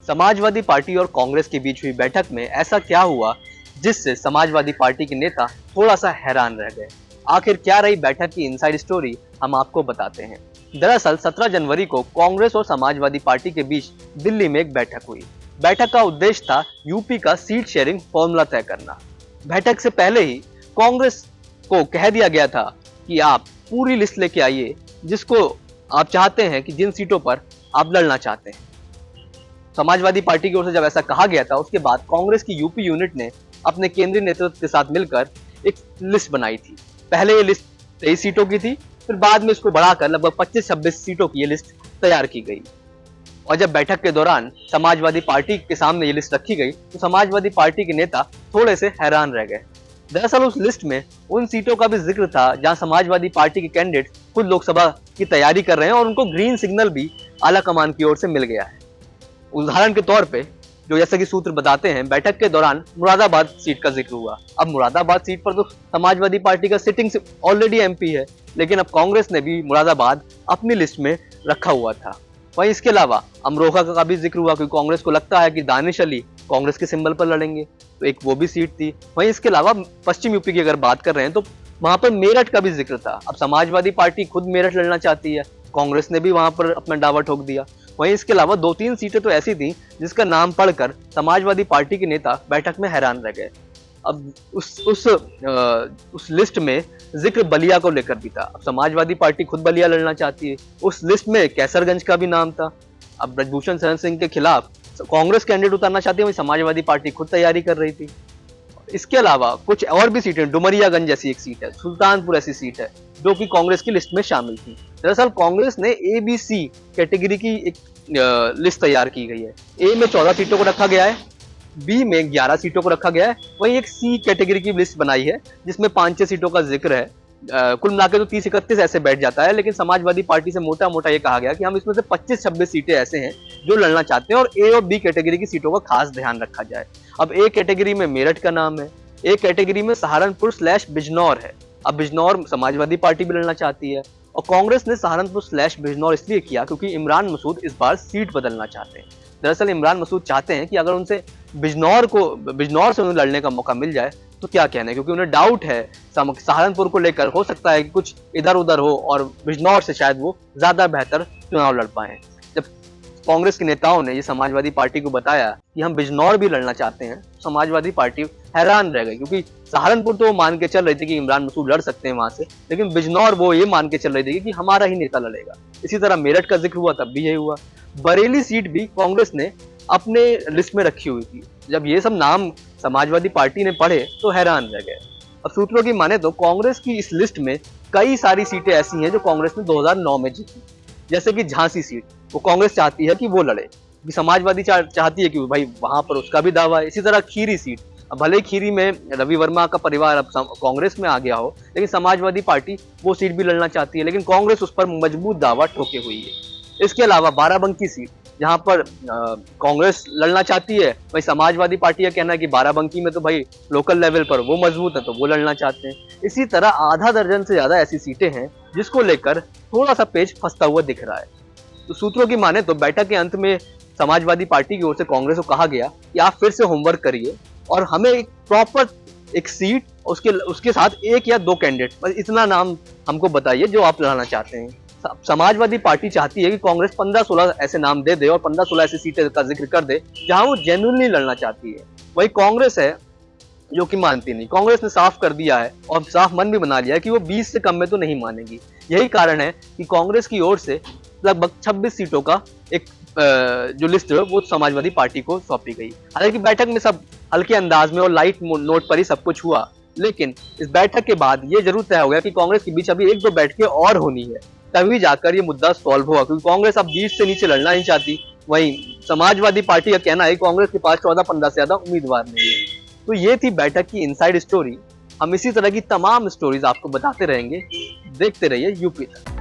Samajwadi party और कांग्रेस के बीच हुई बैठक में ऐसा क्या हुआ जिससे समाजवादी पार्टी के नेता थोड़ा सा हैरान रह गए। आखिर क्या रही बैठक की इनसाइड स्टोरी, हम आपको बताते हैं। दरअसल 17 जनवरी को कांग्रेस और समाजवादी पार्टी के बीच दिल्ली में एक बैठक हुई। बैठक का उद्देश्य था यूपी का सीट शेयरिंग फॉर्मूला तय करना। बैठक से पहले ही कांग्रेस को कह दिया गया था कि आप पूरी लिस्ट लेके आइए जिसको आप चाहते हैं कि जिन सीटों पर आप लड़ना चाहते हैं। समाजवादी पार्टी की ओर से जब ऐसा कहा गया था, उसके बाद कांग्रेस की यूपी यूनिट ने अपने केंद्रीय नेतृत्व के साथ मिलकर एक लिस्ट बनाई थी। पहले ये लिस्ट 23 सीटों की थी, फिर बाद में इसको बढ़ाकर लगभग 25-26 सीटों की ये लिस्ट तैयार की गई। और जब बैठक के दौरान समाजवादी पार्टी के सामने ये लिस्ट रखी गई तो समाजवादी पार्टी के नेता थोड़े से हैरान रह गए। दरअसल उस लिस्ट में उन सीटों का भी जिक्र था जहां समाजवादी पार्टी के कैंडिडेट खुद लोकसभा की तैयारी कर रहे हैं और उनको ग्रीन सिग्नल भी आला कमान की ओर से मिल गया है। उदाहरण के तौर पे जो जैसे कि सूत्र बताते हैं, बैठक के दौरान मुरादाबाद सीट का जिक्र हुआ। अब मुरादाबाद सीट पर तो समाजवादी पार्टी का सिटिंग ऑलरेडी एमपी है, लेकिन अब कांग्रेस ने भी मुरादाबाद अपनी लिस्ट में रखा हुआ था। वहीं इसके अलावा अमरोहा का भी जिक्र हुआ क्योंकि कांग्रेस को लगता है कि दानिश अली कांग्रेस के सिंबल पर लड़ेंगे, तो एक वो भी सीट थी। वहीं इसके अलावा पश्चिम यूपी की अगर बात कर रहे हैं तो वहां पर मेरठ का भी जिक्र था। अब समाजवादी पार्टी खुद मेरठ लड़ना चाहती है, कांग्रेस ने भी वहां पर अपना दावा ठोक दिया। वहीं इसके अलावा 2-3 सीटें तो ऐसी थी जिसका नाम पढ़कर समाजवादी पार्टी के नेता बैठक में हैरान रह गए। अब उस लिस्ट में जिक्र बलिया को लेकर भी था। अब समाजवादी पार्टी खुद बलिया लड़ना चाहती है। उस लिस्ट में कैसरगंज का भी नाम था। अब ब्रजभूषण शरण सिंह के खिलाफ कांग्रेस कैंडिडेट उतारना चाहती है, वहीं समाजवादी पार्टी खुद तैयारी कर रही थी। इसके अलावा कुछ और भी सीटें, डुमरियागंज जैसी एक सीट है, सुल्तानपुर ऐसी सीट है जो कि कांग्रेस की लिस्ट में शामिल थी। दरअसल कांग्रेस ने ABC कैटेगरी की एक लिस्ट तैयार की गई है। ए में 14 सीटों को रखा गया है, बी में 11 सीटों को रखा गया है, वहीं एक सी कैटेगरी की लिस्ट बनाई है जिसमें 5-6 सीटों का जिक्र है। कुल मिलाकर तो 30-31 ऐसे बैठ जाता है, लेकिन समाजवादी पार्टी से मोटा मोटा ये कहा गया कि हम इसमें से 25-26 सीटें ऐसे हैं जो लड़ना चाहते हैं और ए और बी कैटेगरी की सीटों का खास ध्यान रखा जाए। अब ए कैटेगरी में मेरठ का नाम है, ए कैटेगरी में सहारनपुर/बिजनौर है। अब बिजनौर समाजवादी पार्टी भी लड़ना चाहती है और कांग्रेस ने सहारनपुर/बिजनौर इसलिए किया क्योंकि इमरान मसूद इस बार सीट बदलना चाहते हैं। दरअसल इमरान मसूद चाहते हैं कि अगर उनसे बिजनौर से उन्हें लड़ने का मौका मिल जाए तो क्या कहना है, क्योंकि उन्हें डाउट है सहारनपुर को लेकर, हो सकता है कि कुछ इधर उधर हो और बिजनौर से शायद वो ज्यादा बेहतर चुनाव लड़ पाए। जब कांग्रेस के नेताओं ने ये समाजवादी पार्टी को बताया कि हम बिजनौर भी लड़ना चाहते हैं, समाजवादी पार्टी हैरान रह गई क्योंकि सहारनपुर तो वो मान के चल रही थी कि इमरान मसूद लड़ सकते हैं वहां से, लेकिन बिजनौर वो ये मान के चल रही थी कि हमारा ही नेता लड़ेगा। इसी तरह मेरठ का जिक्र हुआ, तब भी यही हुआ। बरेली सीट भी कांग्रेस ने अपने लिस्ट में रखी हुई थी। जब ये सब नाम समाजवादी पार्टी ने पढ़े तो हैरान रह गए। अब सूत्रों की माने तो कांग्रेस की इस लिस्ट में कई सारी सीटें ऐसी हैं जो कांग्रेस ने 2009 में जीती, जैसे कि झांसी सीट वो कांग्रेस चाहती है कि वो लड़े, समाजवादी चाहती है कि भाई वहां पर उसका भी दावा है। इसी तरह खीरी सीट, भले ही खीरी में रवि वर्मा का परिवार अब कांग्रेस में आ गया हो, लेकिन समाजवादी पार्टी वो सीट भी लड़ना चाहती है, लेकिन कांग्रेस उस पर मजबूत दावा ठोके हुई है। इसके अलावा बाराबंकी सीट जहां पर कांग्रेस लड़ना चाहती है, वही समाजवादी पार्टी का कहना है कि बाराबंकी में तो भाई लोकल लेवल पर वो मजबूत है तो वो लड़ना चाहते हैं। इसी तरह आधा दर्जन से ज्यादा ऐसी सीटें हैं जिसको लेकर थोड़ा सा पेच फंसता हुआ दिख रहा है। तो सूत्रों की माने तो बैठक के अंत में समाजवादी पार्टी की ओर से कांग्रेस को कहा गया कि आप फिर से होमवर्क करिए और हमें एक प्रॉपर एक सीट, उसके साथ 1 या 2 कैंडिडेट, बस इतना नाम हमको बताइए जो आप लड़ना चाहते हैं। समाजवादी पार्टी चाहती है कि कांग्रेस 15-16 ऐसे नाम दे दे और 15-16 ऐसी सीटें का जिक्र कर दे जहां वो जेन्युइनली लड़ना चाहती है। वही कांग्रेस है जो कि मानती नहीं। कांग्रेस ने साफ कर दिया है और साफ मन भी बना लिया है कि वो 20 से कम में तो नहीं मानेगी। यही कारण है कि कांग्रेस की ओर से लगभग 26 सीटों का एक जो लिस्ट है वो समाजवादी पार्टी को सौंपी गई। हालांकि बैठक में सब हल्के अंदाज में और लाइट नोट पर ही सब कुछ हुआ, लेकिन इस बैठक के बाद ये जरूर तय हो गया कि कांग्रेस के बीच अभी 1-2 बैठकें और होनी है, तभी जाकर ये मुद्दा सॉल्व होगा, क्योंकि कांग्रेस अब 20 से नीचे लड़ना नहीं चाहती। वहीं समाजवादी पार्टी का कहना है कांग्रेस के पास 14-15 से ज्यादा उम्मीदवार नहीं है। तो ये थी बैठक की इनसाइड स्टोरी। हम इसी तरह की तमाम स्टोरीज आपको बताते रहेंगे। देखते रहिए यूपी तक।